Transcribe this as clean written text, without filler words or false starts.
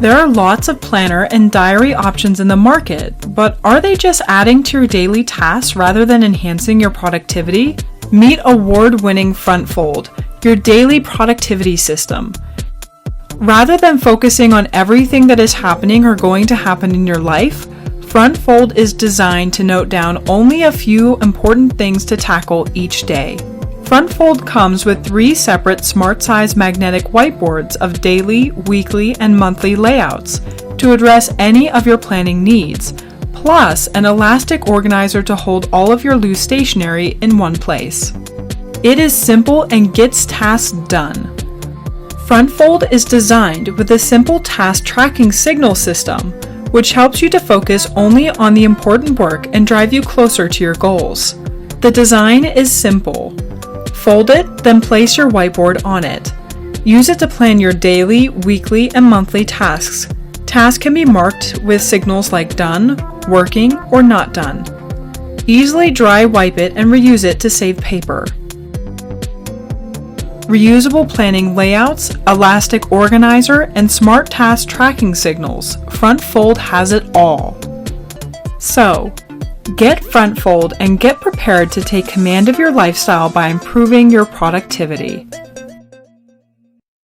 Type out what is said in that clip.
There are lots of planner and diary options in the market, but are they just adding to your daily tasks rather than enhancing your productivity? Meet award-winning FrontFold, your daily productivity system. Rather than focusing on everything that is happening or going to happen in your life, FrontFold is designed to note down only a few important things to tackle each day. FrontFold comes with 3 separate smart-size magnetic whiteboards of daily, weekly, and monthly layouts to address any of your planning needs, plus an elastic organizer to hold all of your loose stationery in one place. It is simple and gets tasks done. FrontFold is designed with a simple task tracking signal system, which helps you to focus only on the important work and drive you closer to your goals. The design is simple. Fold it, then place your whiteboard on it. Use it to plan your daily, weekly, and monthly tasks. Tasks can be marked with signals like done, working, or not done. Easily dry wipe it and reuse it to save paper. Reusable planning layouts, elastic organizer, and smart task tracking signals. FrontFold has it all. So, get FrontFold and get prepared to take command of your lifestyle by improving your productivity.